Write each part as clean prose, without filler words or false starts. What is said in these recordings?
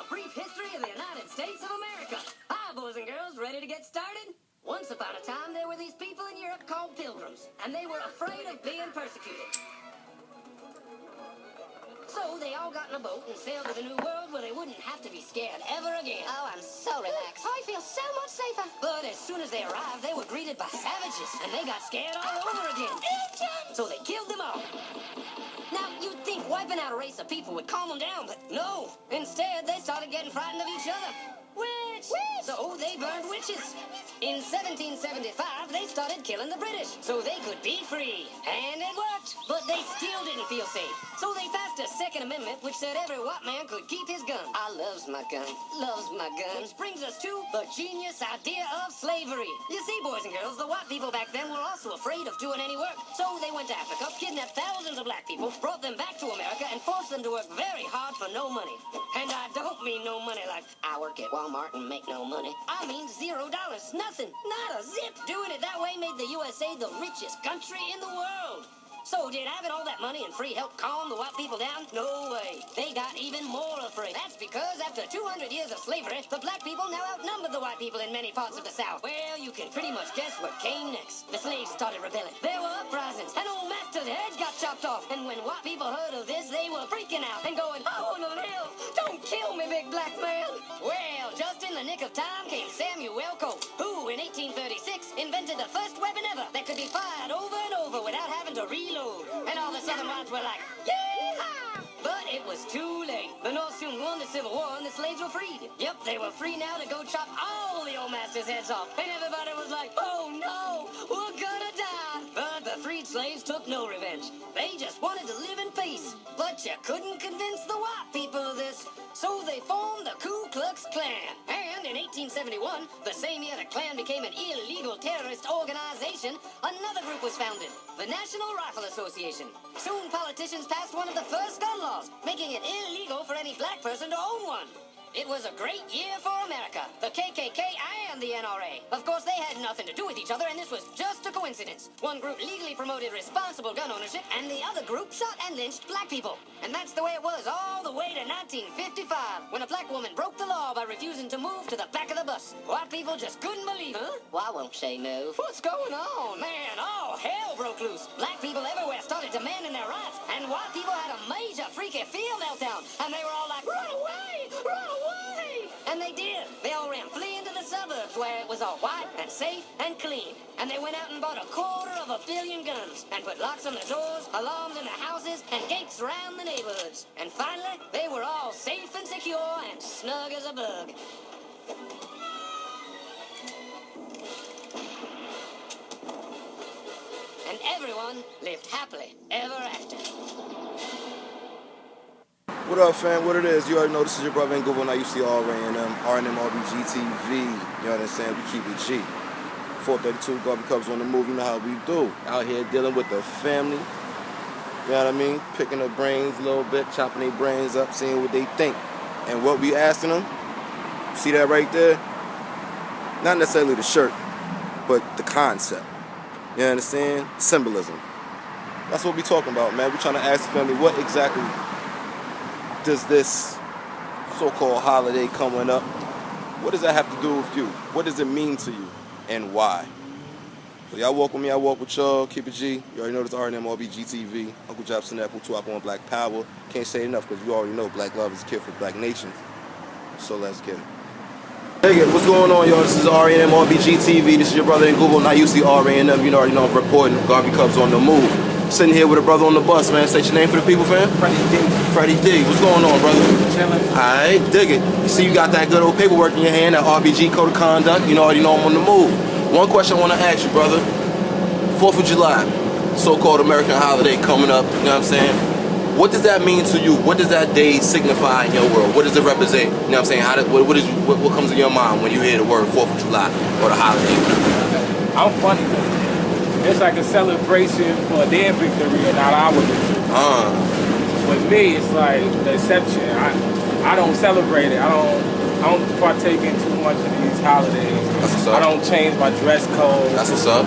brief history of the United States of America. Hi, boys and girls, ready to get started? Once upon a time, there were these people in Europe called pilgrims, and they were afraid of being persecuted. So they all got in a boat and sailed to the New World where they wouldn't have to be scared ever again. Oh, I'm so relaxed. I feel so much safer. But as soon as they arrived, they were greeted by savages, and they got scared all over again. Indians! So they killed them all. Now, you'd think wiping out a race of people would calm them down, but no. Instead, they started getting frightened of each other. Witch! So they burned witches. In 1775, they started killing the British so they could be free. And it worked. But they still didn't feel safe. So they passed a Second Amendment which said every white man could keep his gun. I loves my gun. Loves my gun. Which brings us to the genius idea of slavery. You see, boys and girls, the white people back then were also afraid of doing any work. So they went to Africa, kidnapped thousands of black people, brought them back to America, and forced them to work very hard for no money. And I don't mean no money like I work at Walmart and make no money. I mean $0. Nothing. Not a zip. Doing it that way made the USA the richest country in the world. So did having all that money and free help calm the white people down? No way. They got even more afraid. That's because after 200 years of slavery, the black people now outnumbered the white people in many parts of the South. Well, you can pretty much guess what came next. The slaves started rebelling. There were uprisings, and old master's heads got chopped off. And when white people heard of this, they were freaking out and going, I want to live. Don't kill me, big black man. Well, just in the nick of time came Samuel Colt, who in 1836 invented the first weapon ever that could be fired over and over without having to reload. And all the Southern whites were like, yeah! But it was too late. The North soon won the Civil War and the slaves were freed. Yep, they were free now to go chop all the old masters' heads off. And everybody was like, oh no, we're gonna die. But the freed slaves took no revenge. They just wanted to live in peace. But you couldn't convince the white people of this. So they formed the Ku Klux Klan. And in 1871, the same year the Klan became an illegal terrorist organization, another group was founded, the National Rifle Association. Soon politicians passed one of the first gun laws, making it illegal for any black person to own one. It was a great year for America, the KKK and the NRA. Of course, they had nothing to do with each other, and this was just a coincidence. One group legally promoted responsible gun ownership, and the other group shot and lynched black people. And that's the way it was all the way to 1955, when a black woman broke the law by refusing to move to the back of the bus. White people just couldn't believe it. Huh? Why won't she move? What's going on? Man, all hell broke loose. Black people everywhere started demanding their rights, and white people had a major freaky field meltdown, and they were all like, run away! Run away! And they did. They all ran fleeing to the suburbs where it was all white and safe and clean. And they went out and bought 250 million guns and put locks on the doors, alarms in the houses, and gates around the neighborhoods. And finally, they were all safe and secure and snug as a bug. And everyone lived happily ever after. What up, fam? What it is? You already know this is your brother in Google. Now you see R&M RBG TV. You know what I'm saying? We keep it G. 432 Garvey Cubs on the move. You know how we do. Out here dealing with the family. You know what I mean? Picking their brains a little bit, chopping their brains up, seeing what they think. And what we asking them, see that right there? Not necessarily the shirt, but the concept. You understand? Symbolism. That's what we talking about, man. We trying to ask the family what exactly does this so-called holiday coming up, what does that have to do with you? What does it mean to you and why? So y'all walk with me, I walk with y'all. Keep it G. You already know this R&M RBG TV. Uncle Jobson Apple 2 up on Black Power. Can't say enough because you already know Black love is a cure for Black nation. So let's get it. Hey, what's going on, y'all? This is R&M RBG TV. This is your brother in Google. Now you see R&M. You already know I'm reporting. Garvey Cubs on the move. Sitting here with a brother on the bus, man. Say your name for the people, fam. Freddie D. Freddie D. What's going on, brother? Chillin'. Alright, dig it. You see you got that good old paperwork in your hand, that RBG Code of Conduct. You already know I'm on the move. One question I want to ask you, brother. 4th of July, so-called American holiday coming up, you know what I'm saying? What does that mean to you? What does that day signify in your world? What does it represent? You know what I'm saying? What comes in your mind when you hear the word 4th of July or the holiday? I'm funny though. It's like a celebration for their victory and not our victory. With me, it's like the exception. I don't celebrate it. I don't partake in too much of these holidays. That's what's up. I don't change my dress code. That's what's up.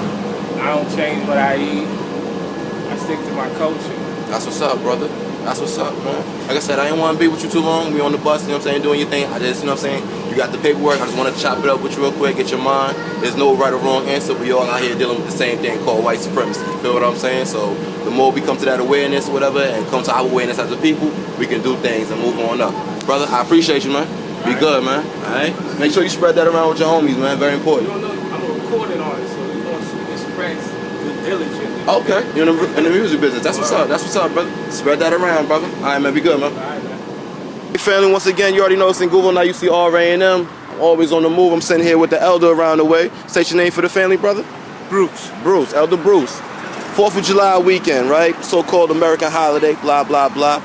I don't change what I eat. I stick to my culture. That's what's up, brother. That's what's up, man. Like I said, I didn't want to be with you too long. We on the bus, you know what I'm saying, doing your thing. I just, you know what I'm saying, you got the paperwork. I just want to chop it up with you real quick, get your mind. There's no right or wrong answer. We all out here dealing with the same thing called white supremacy. You feel what I'm saying? So the more we come to that awareness or whatever and come to our awareness as a people, we can do things and move on up. Brother, I appreciate you, man. Be good, man. All right? Make sure you spread that around with your homies, man. Very important. I'm a recording artist, so we're going to express with diligence. Okay, you're in the music business. That's what's up. That's what's up, brother. Spread that around, brother. All right, man. Be good, man. All right, man. Hey, family, once again, you already know it's in Google. Now you see R.A.M. Always on the move. I'm sitting here with the elder around the way. State your name for the family, brother. Bruce. Bruce, Elder Bruce. 4th of July weekend, right? So-called American holiday, blah, blah, blah.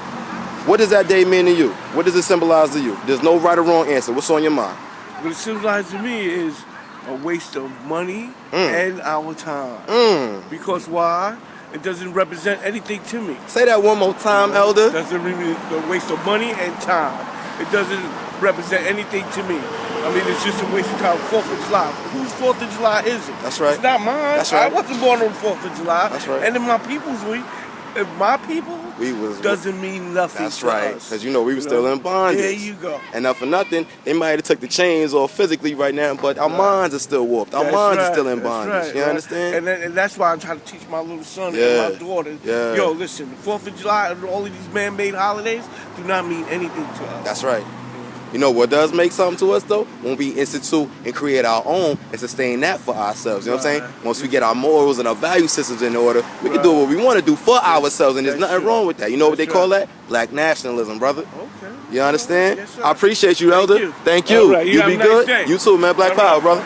What does that day mean to you? What does it symbolize to you? There's no right or wrong answer. What's on your mind? What it symbolizes to me is a waste of money and our time. Because why? It doesn't represent anything to me. Say that one more time, Elder. It doesn't really a waste of money and time. It doesn't represent anything to me. I mean, it's just a waste of time. 4th of July. Whose 4th of July is it? That's right. It's not mine. That's right. I wasn't born on the 4th of July. That's right. And in my people's week, if my people doesn't mean nothing That's to right. us. Because you know we were still in bondage. There you go. And not for nothing, they might have took the chains off physically right now, but our minds are still warped. Our minds are still in bondage. You understand? And that's why I'm trying to teach my little son Yeah. and my daughters. Yeah. Yo, listen, the 4th of July and all of these man-made holidays do not mean anything to us. That's right. You know what does make something to us though? When we institute and create our own and sustain that for ourselves. You know what I'm saying? Once we get our morals and our value systems in order, we can do what we want to do for ourselves, and there's nothing wrong with that. You know what they call that? Black nationalism, brother. Okay. You understand? Yes, sir. I appreciate you, Elder. you. Thank you. All right, You have be a nice good. day. You too, man. Black All power, right. brother.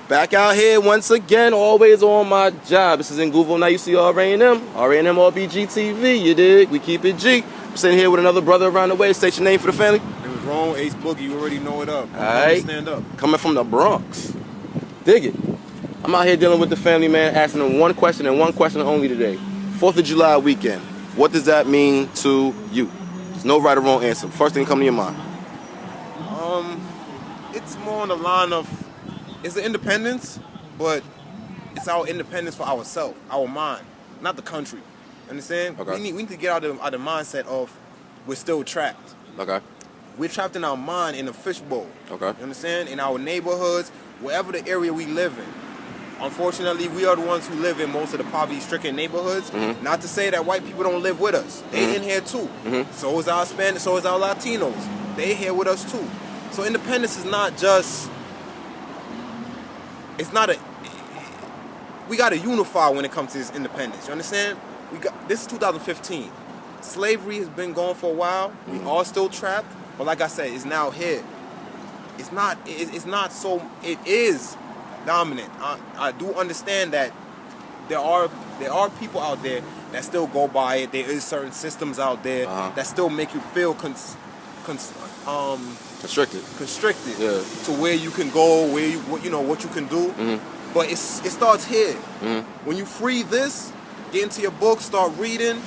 Back out here once again, always on my job. This is in Google. Now you see R.A.M. R.A.M. RBG TV, you dig? We keep it G. I'm sitting here with another brother around the way. State your name for the family. It was wrong, Ace Boogie. You already know it up. Alright. Stand up. Coming from the Bronx. Dig it. I'm out here dealing with the family, man, asking them one question and one question only today. 4th of July weekend. What does that mean to you? There's no right or wrong answer. First thing come to your mind. It's more on the line of, it's the independence, but it's our independence for ourselves, our mind, not the country. Understand? Okay. We need to get out of the mindset of we're still trapped. Okay. We're trapped in our mind in a fishbowl. Okay. You understand? In our neighborhoods, wherever the area we live in. Unfortunately, we are the ones who live in most of the poverty-stricken neighborhoods. Not to say that white people don't live with us. They in here too. So is our Spanish, so is our Latinos. They here with us too. So independence is not just, it's not a, we got to unify when it comes to this independence. You understand? This is 2015. Slavery has been going for a while. We are still trapped. But like I said, it's now here. It's not so, it is dominant. I do understand that there are people out there that still go by it. There is certain systems out there that still make you feel constricted. Yeah. To where you can go, where you what you can do. But it starts here. When you free this, get into your book, start reading.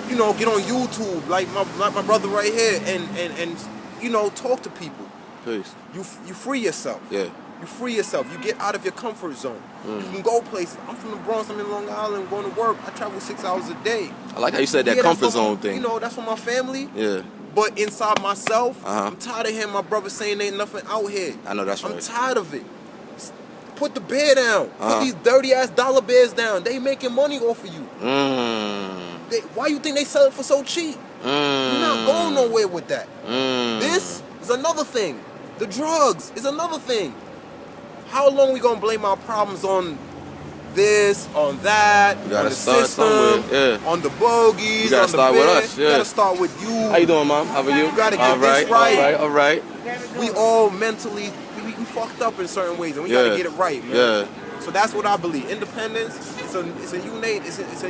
You know, get on YouTube like my brother right here, and you know, talk to people. Peace. You free yourself. Yeah. You free yourself. You get out of your comfort zone. You can go places. I'm from the Bronx. I'm in Long Island going to work. I travel 6 hours a day. I like how you said that Yeah, that's comfort for zone my- thing. You know, that's for my family. Yeah. But inside myself, I'm tired of hearing my brother saying ain't nothing out here. I know that's right. I'm tired of it. Put the bear down. Put these dirty ass dollar bears down. They making money off of you. Why you think they sell it for so cheap? You're not going nowhere with that. This is another thing. The drugs is another thing. How long we gonna blame our problems on this, on that, You gotta on the start system, somewhere, yeah. on the bogeys, You gotta on the start with bed? us, You yeah. gotta start with you. How you doing, Mom? How are you? You gotta get all right, this right. All right. We all mentally, we fucked up in certain ways, and we gotta get it right, man. Yeah. So that's what I believe. Independence, it's a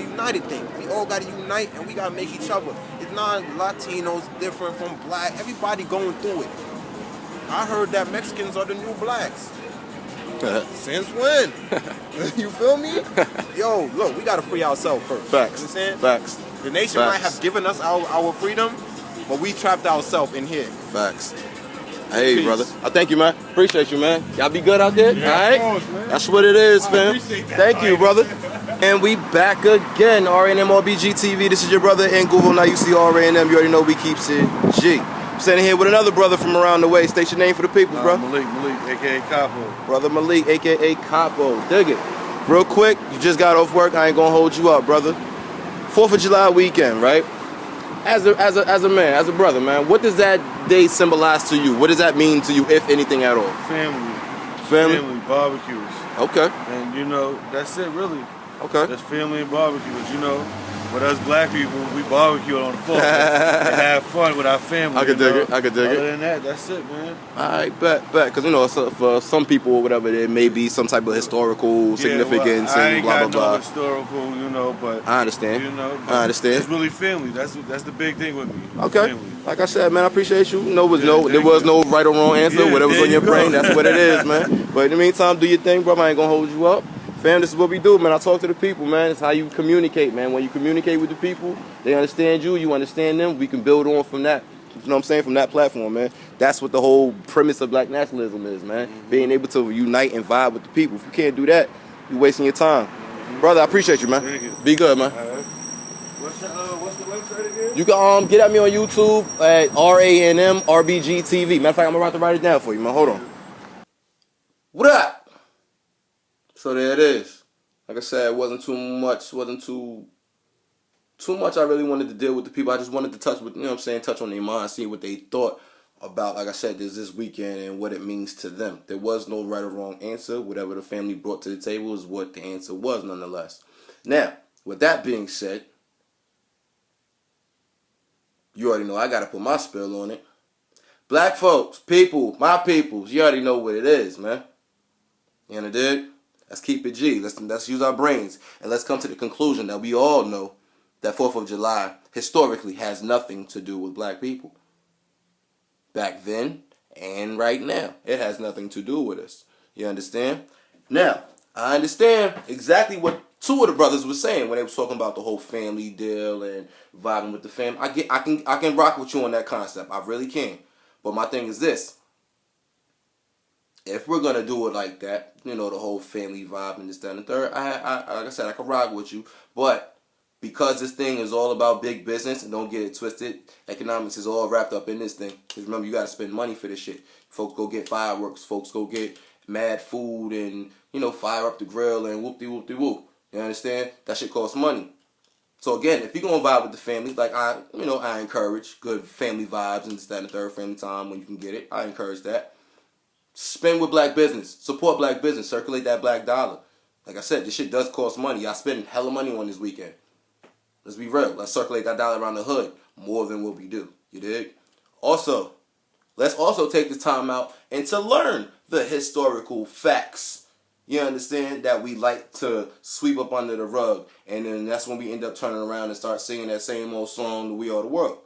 united thing. We all gotta unite, and we gotta make each other. It's not Latinos different from black. Everybody going through it. I heard that Mexicans are the new blacks. Since when? You feel me? Yo, look, we gotta free ourselves first. Facts. You know what I'm saying? Facts. The nation might have given us our freedom, but we trapped ourselves in here. Facts. Hey, Peace. brother. I thank you, man. Appreciate you, man. Y'all be good out there? Yeah, all right? of course, man. That's what it is, I fam. appreciate that. Thank you, brother. And we back again, RNMRBG TV. This is your brother in Google. Now you see RNM. You already know we keeps it G. I'm standing here with another brother from around the way. State your name for the people, bro. Malik, aka Capo. Brother Malik, aka Capo. Dig it. Real quick, you just got off work. I ain't gonna hold you up, brother. 4th of July weekend, right? As a man, as a brother, man, what does that day symbolize to you? What does that mean to you, if anything at all? Family. Family, barbecues. Okay. And you know, that's it really. Okay. That's family and barbecues, you know. With us black people, we barbecue on the 4th and have fun with our family. I could dig it. Other than that, that's it, man. Alright, bet. Because, you know, for some people or whatever, there may be some type of historical significance and blah, blah, blah. No historical, you know, but... I understand. You know, I understand. It's really family. That's the big thing with me. Okay. Family. Like I said, man, I appreciate you. There was no right or wrong answer. Whatever's on your brain, that's what it is, man. But in the meantime, do your thing, brother. I ain't going to hold you up. Fam, this is what we do, man. I talk to the people, man. It's how you communicate, man. When you communicate with the people, they understand you, you understand them. We can build on from that. You know what I'm saying? From that platform, man. That's what the whole premise of black nationalism is, man. Mm-hmm. Being able to unite and vibe with the people. If you can't do that, you're wasting your time. Mm-hmm. Brother, I appreciate you, man. Thank you. Be good, man. All right. What's the website again? You can get at me on YouTube at RANM RBG TV. Matter of fact, I'm about to write it down for you, man. Hold on. What up? So there it is. Like I said, it wasn't too much I really wanted to deal with the people. I just wanted to touch with, you know what I'm saying, touch on their mind, see what they thought about, like I said, this weekend and what it means to them. There was no right or wrong answer. Whatever the family brought to the table is what the answer was, nonetheless. Now, with that being said, you already know I got to put my spell on it. Black folks, people, my peoples, you already know what it is, man. You know, dig? Let's keep it G. Let's use our brains. And let's come to the conclusion that we all know that 4th of July historically has nothing to do with black people. Back then and right now. It has nothing to do with us. You understand? Now, I understand exactly what two of the brothers were saying when they were talking about the whole family deal and vibing with the fam. I can rock with you on that concept. I really can. But my thing is this. If we're gonna do it like that, you know, the whole family vibe and this, that, and the third, like I said, I can rock with you. But because this thing is all about big business, and don't get it twisted, economics is all wrapped up in this thing. Because remember, you gotta spend money for this shit. Folks go get fireworks, folks go get mad food, and you know, fire up the grill and whoop-de-whoop-de-whoop. You understand? That shit costs money. So again, if you're gonna vibe with the family, like I encourage good family vibes and this, that, and the third, family time when you can get it. I encourage that. Spend with black business. Support black business. Circulate that black dollar. Like I said, this shit does cost money. Y'all spending hella money on this weekend. Let's be real. Let's circulate that dollar around the hood more than what we do. You dig? Also, let's also take the time out and to learn the historical facts. You understand? That we like to sweep up under the rug. And then that's when we end up turning around and start singing that same old song, We Are the World.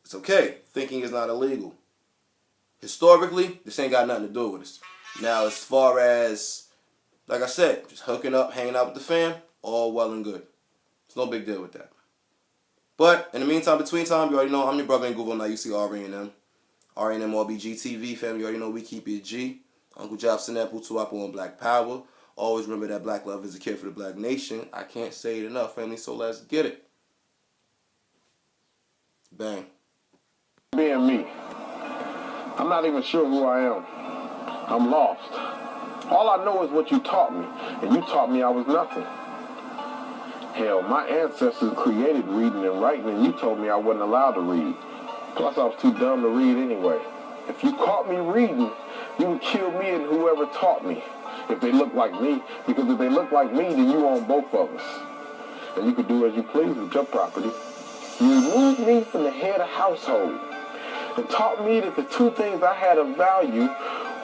It's okay. Thinking is not illegal. Historically, this ain't got nothing to do with us. Now, as far as, like I said, just hooking up, hanging out with the fam, all well and good. There's no big deal with that. But, in the meantime, between time, you already know, I'm your brother in Google. Now you see RNM. RNM RBG TV, fam. You already know we keep it G. Uncle Jobson, Putuapo, and Black Power. Always remember that black love is a cure for the black nation. I can't say it enough, family, so let's get it. Bang. Being me. I'm not even sure who I am. I'm lost. All I know is what you taught me, and you taught me I was nothing. Hell, my ancestors created reading and writing, and you told me I wasn't allowed to read. Plus, I was too dumb to read anyway. If you caught me reading, you would kill me and whoever taught me, if they look like me, because if they look like me, then you own both of us. And you could do as you please with your property. You removed me from the head of household, and taught me that the two things I had of value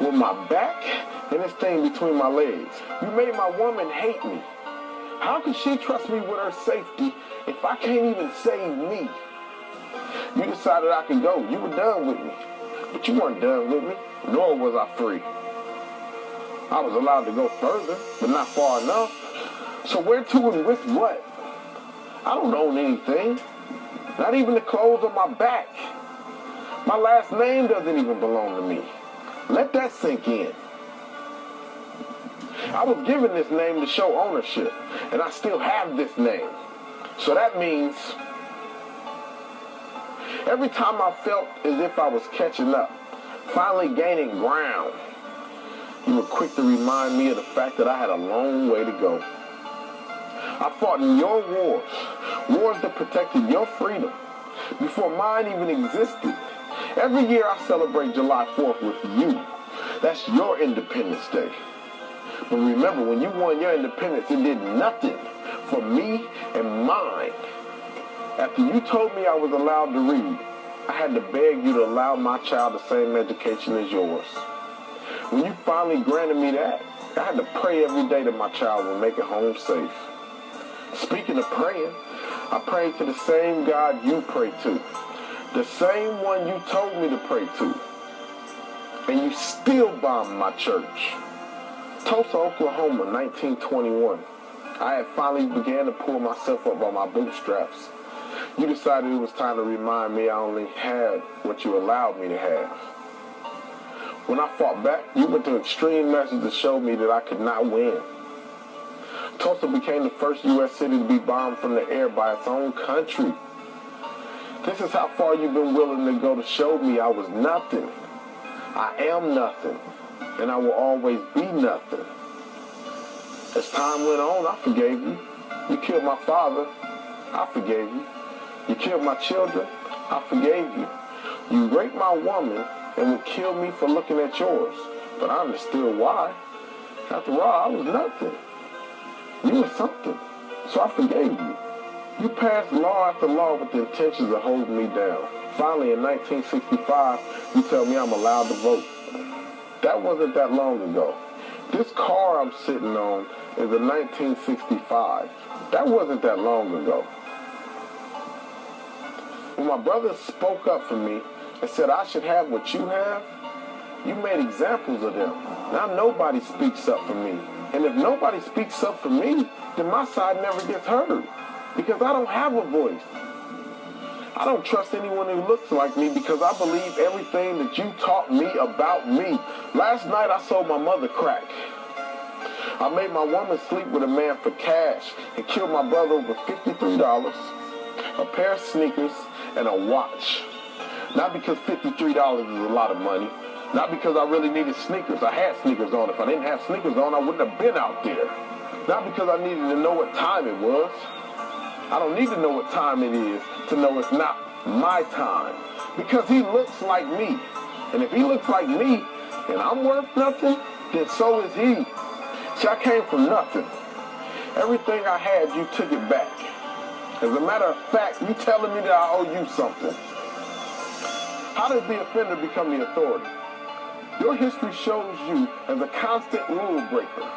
were my back and this thing between my legs. You made my woman hate me. How can she trust me with her safety if I can't even save me? You decided I could go. You were done with me. But you weren't done with me, nor was I free. I was allowed to go further, but not far enough. So where to and with what? I don't own anything. Not even the clothes on my back. My last name doesn't even belong to me. Let that sink in. I was given this name to show ownership, and I still have this name. So that means every time I felt as if I was catching up, finally gaining ground, you were quick to remind me of the fact that I had a long way to go. I fought in your wars that protected your freedom before mine even existed. Every year I celebrate July 4th with you. That's your Independence Day. But remember, when you won your independence, it did nothing for me and mine. After you told me I was allowed to read, I had to beg you to allow my child the same education as yours. When you finally granted me that, I had to pray every day that my child would make it home safe. Speaking of praying, I prayed to the same God you pray to, the same one you told me to pray to, and you still bombed my church. Tulsa, Oklahoma, 1921. I had finally began to pull myself up by my bootstraps. You decided it was time to remind me I only had what you allowed me to have. When I fought back, you went to extreme measures to show me that I could not win. Tulsa became the first U.S. city to be bombed from the air by its own country. This is how far you've been willing to go to show me I was nothing. I am nothing, and I will always be nothing. As time went on, I forgave you. You killed my father, I forgave you. You killed my children, I forgave you. You raped my woman and would kill me for looking at yours. But I understood why. After all, I was nothing. You were something, so I forgave you. You passed law after law with the intentions of holding me down. Finally, in 1965, you tell me I'm allowed to vote. That wasn't that long ago. This car I'm sitting on is a 1965. That wasn't that long ago. When my brothers spoke up for me and said I should have what you have, you made examples of them. Now nobody speaks up for me. And if nobody speaks up for me, then my side never gets heard. Because I don't have a voice. I don't trust anyone who looks like me because I believe everything that you taught me about me. Last night I sold my mother crack. I made my woman sleep with a man for cash and killed my brother over $53, a pair of sneakers, and a watch. Not because $53 is a lot of money. Not because I really needed sneakers. I had sneakers on. If I didn't have sneakers on, I wouldn't have been out there. Not because I needed to know what time it was. I don't need to know what time it is to know it's not my time. Because he looks like me. And if he looks like me and I'm worth nothing, then so is he. See, I came from nothing. Everything I had, you took it back. As a matter of fact, you telling me that I owe you something. How does the offender become the authority? Your history shows you as a constant rule breaker.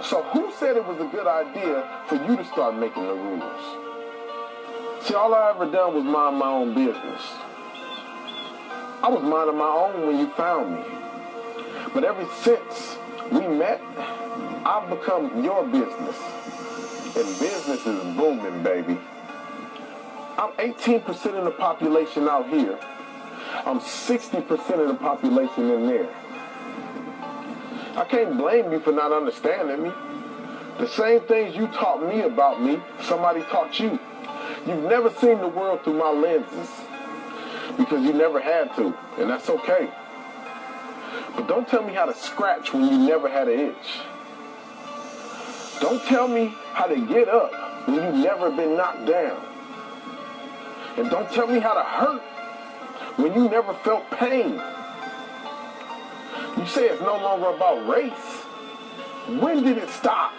So who said it was a good idea for you to start making the rules? See, all I ever done was mind my own business. I was minding my own when you found me. But ever since we met, I've become your business. And business is booming, baby. I'm 18% of the population out here. I'm 60% of the population in there. I can't blame you for not understanding me. The same things you taught me about me, somebody taught you. You've never seen the world through my lenses because you never had to, and that's okay. But don't tell me how to scratch when you never had an itch. Don't tell me how to get up when you've never been knocked down. And don't tell me how to hurt when you never felt pain. You say it's no longer about race. When did it stop?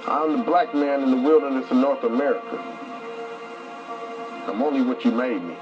I'm the black man in the wilderness of North America. I'm only what you made me.